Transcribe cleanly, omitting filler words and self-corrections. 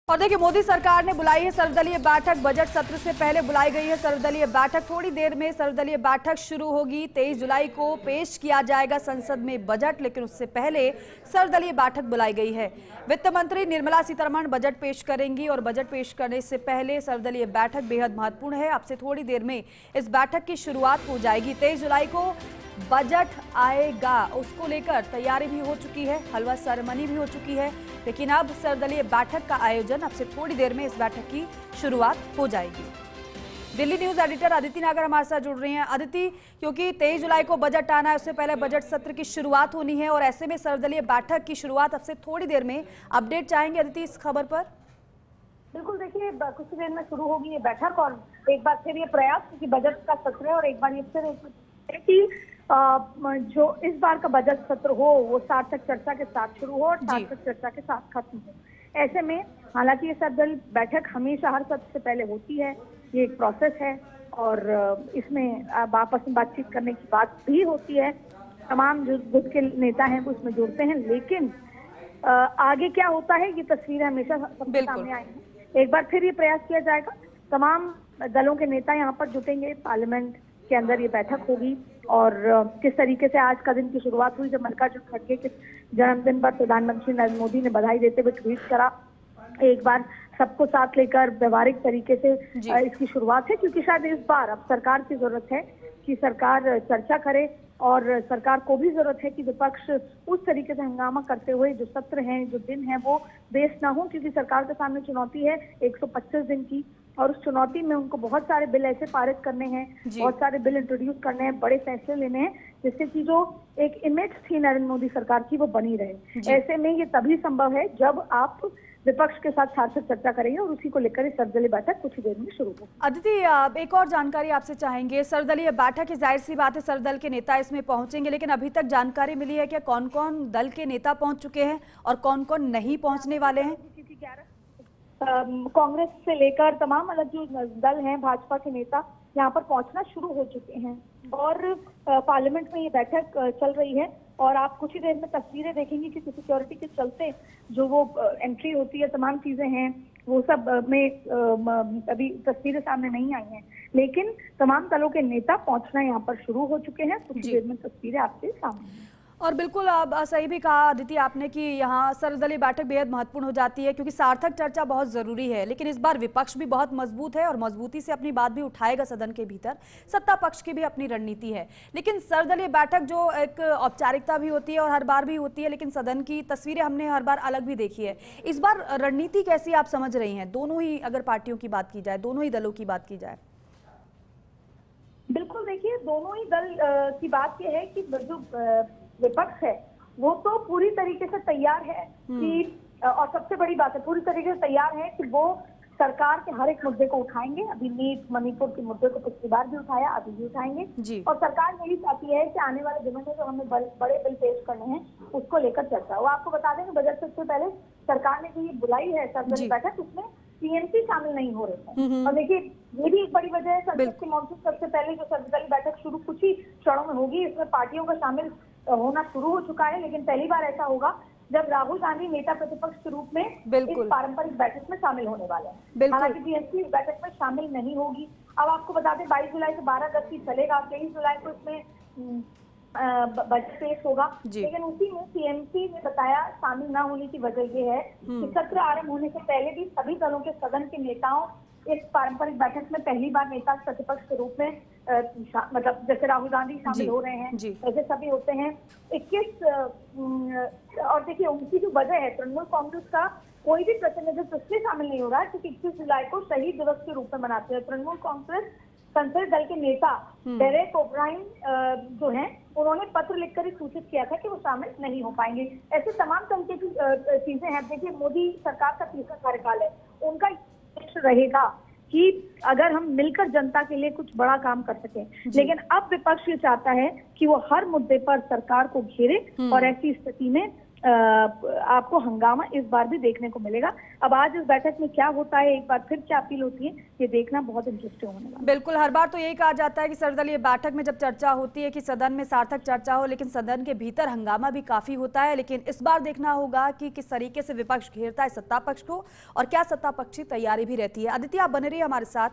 और देखिए, मोदी सरकार ने बुलाई है सर्वदलीय बैठक। बजट सत्र से पहले बुलाई गई है सर्वदलीय बैठक। थोड़ी देर में सर्वदलीय बैठक शुरू होगी। 23 जुलाई को पेश किया जाएगा संसद में बजट, लेकिन उससे पहले सर्वदलीय बैठक बुलाई गई है। वित्त मंत्री निर्मला सीतारमण बजट पेश करेंगी और बजट पेश करने से पहले सर्वदलीय बैठक बेहद महत्वपूर्ण है। अब से थोड़ी देर में इस बैठक की शुरुआत हो जाएगी। 23 जुलाई को बजट आएगा, उसको लेकर तैयारी भी हो चुकी है, हलवा सेरेमनी भी हो चुकी है, लेकिन अब सर्वदलीय बैठक का आयोजन अब से थोड़ी देर में इस बैठक की शुरुआत हो जाएगी। दिल्ली न्यूज एडिटर अदिति नागर हमारे साथ जुड़ रही हैं। अदिति, क्योंकि 23 जुलाई को बजट आना है, उससे पहले बजट सत्र की शुरुआत होनी है और ऐसे में सर्वदलीय बैठक की शुरुआत अब से थोड़ी देर में, अपडेट चाहेंगे अदिति इस खबर पर? बिल्कुल, देखिए कुछ देर में शुरू होगी ये बैठक और एक बार फिर ये प्रयास कि बजट का सत्र है और एक बार ये फिर कि जो इस बार का बजट सत्र हो वो सार्थक चर्चा के साथ शुरू हो और सार्थक चर्चा के साथ खत्म हो। ऐसे में हालांकि ये सर्वदलीय बैठक हमेशा हर सत्र से पहले होती है, ये एक प्रोसेस है और इसमें आपस में बातचीत करने की बात भी होती है। तमाम जो गुट के नेता हैं वो इसमें जुड़ते हैं, लेकिन आगे क्या होता है ये तस्वीरें हमेशा सबके सामने आई हैं। एक बार फिर ये प्रयास किया जाएगा, तमाम दलों के नेता यहाँ पर जुटेंगे, पार्लियामेंट के अंदर ये बैठक होगी और किस तरीके से आज का दिन की शुरुआत हुई जब मल्लिकार्जुन खड़गे के जन्मदिन पर प्रधानमंत्री नरेंद्र मोदी ने बधाई देते हुए ट्वीट करा। एक बार सबको साथ लेकर व्यवहारिक तरीके से इसकी शुरुआत है, क्योंकि शायद इस बार अब सरकार की जरूरत है कि सरकार चर्चा करे और सरकार को भी जरूरत है कि विपक्ष उस तरीके से हंगामा करते हुए जो सत्र हैं, जो दिन है वो वेस्ट ना हो, क्योंकि सरकार के सामने चुनौती है 125 दिन की और उस चुनौती में उनको बहुत सारे बिल ऐसे पारित करने हैं, बहुत सारे बिल इंट्रोड्यूस करने हैं, बड़े फैसले लेने हैं जिससे कि जो एक इमेज थी नरेंद्र मोदी सरकार की वो बनी रहे। ऐसे में ये तभी संभव है जब आप विपक्ष के साथ सार्थक चर्चा करेंगे और उसी को लेकर सर्वदलीय बैठक कुछ ही देर में शुरू हो। अदिति, एक और जानकारी आपसे चाहेंगे। सर्वदलीय बैठक, जाहिर सी बात है सर्वदल के नेता इसमें पहुंचेंगे, लेकिन अभी तक जानकारी मिली है कि कौन कौन दल के नेता पहुंच चुके हैं और कौन कौन नहीं पहुंचने वाले हैं? कांग्रेस से लेकर तमाम अलग जो दल हैं, भाजपा के नेता यहाँ पर पहुंचना शुरू हो चुके हैं और पार्लियामेंट में ये बैठक चल रही है और आप कुछ ही देर में तस्वीरें देखेंगे कि सिक्योरिटी के चलते जो वो एंट्री होती है, तमाम चीजें हैं वो सब में अभी तस्वीरें सामने नहीं आई हैं, लेकिन तमाम दलों के नेता पहुंचना यहाँ पर शुरू हो चुके हैं। कुछ देर में तस्वीरें आपके सामने। और बिल्कुल अब सही भी कहा अदिति आपने कि यहाँ सर्वदलीय बैठक बेहद महत्वपूर्ण हो जाती है, क्योंकि सार्थक चर्चा बहुत जरूरी है, लेकिन इस बार विपक्ष भी बहुत मजबूत है और मजबूती से अपनी बात भी उठाएगा सदन के भीतर। सत्ता पक्ष की भी अपनी रणनीति है, लेकिन सर्वदलीय बैठक जो एक औपचारिकता भी होती है और हर बार भी होती है, लेकिन सदन की तस्वीरें हमने हर बार अलग भी देखी है। इस बार रणनीति कैसी आप समझ रही हैं, दोनों ही अगर पार्टियों की बात की जाए, दोनों ही दलों की बात की जाए? बिल्कुल, देखिए दोनों ही दल की बात यह है कि जो विपक्ष है वो तो पूरी तरीके से तैयार है कि, और सबसे बड़ी बात है पूरी तरीके से तैयार है कि वो सरकार के हर एक मुद्दे को उठाएंगे। अभी नीट, मणिपुर के मुद्दे को पिछली बार भी उठाया, अभी भी उठाएंगे और सरकार यही चाहती है कि आने वाले दिनों में जो हमें बड़े बिल पेश करने हैं उसको लेकर चर्चा हो। आपको बता दें कि बजट से पहले सरकार ने जो ये बुलाई है सर्वदलीय बैठक, उसमें टीएमसी शामिल नहीं हो रहे हैं और देखिए ये भी एक बड़ी वजह है। संसद की मॉनसून सबसे पहले जो सर्वदलीय बैठक शुरू कुछ ही क्षणों में होगी, इसमें पार्टियों का शामिल होना शुरू हो चुका है, लेकिन पहली बार ऐसा होगा जब राहुल गांधी नेता प्रतिपक्ष के रूप में इस पारंपरिक बैठक में शामिल होने वाले हैं। हालांकि टीएमसी इस बैठक में शामिल नहीं होगी। अब आपको बता दें 22 जुलाई से 12 अगस्त की चलेगा, 23 जुलाई को इसमें बजट पेश होगा, लेकिन उसी में टीएमसी ने बताया शामिल न होने की वजह ये है कि सत्र आरंभ होने से पहले भी सभी दलों के सदन के नेताओं इस पारंपरिक बैठक में पहली बार नेता प्रतिपक्ष के रूप में मतलब जैसे राहुल गांधी शामिल हो रहे हैं ऐसे सभी होते हैं 21। और देखिए उनकी जो वजह है, तृणमूल कांग्रेस का कोई भी प्रतिनिधित्व इसलिए शामिल नहीं हो रहा है क्योंकि 21 जुलाई को शहीद दिवस के रूप में मनाते हैं। तृणमूल कांग्रेस संसदीय दल के नेता डेरेक ओब्रायन जो हैं उन्होंने पत्र लिखकर ही सूचित किया था कि वो शामिल नहीं हो पाएंगे। ऐसे तमाम तरीके की चीजें हैं। देखिए मोदी सरकार का तीसरा कार्यकाल है, उनका रहेगा कि अगर हम मिलकर जनता के लिए कुछ बड़ा काम कर सकें, लेकिन अब विपक्ष ये चाहता है कि वो हर मुद्दे पर सरकार को घेरे और ऐसी स्थिति में आपको हंगामा इस बार भी देखने को मिलेगा। अब आज इस बैठक में क्या होता है, एक बार फिर क्या अपील होती है, ये देखना बहुत इंटरेस्टिंग होने वाला है। बिल्कुल, हर बार तो यही कहा जाता है कि सर्वदलीय बैठक में जब चर्चा होती है कि सदन में सार्थक चर्चा हो, लेकिन सदन के भीतर हंगामा भी काफी होता है। लेकिन इस बार देखना होगा कि किस तरीके से विपक्ष घेरता है सत्ता पक्ष को और क्या सत्ता पक्ष की तैयारी भी रहती है। अदिति, आप बने रहिए हमारे साथ।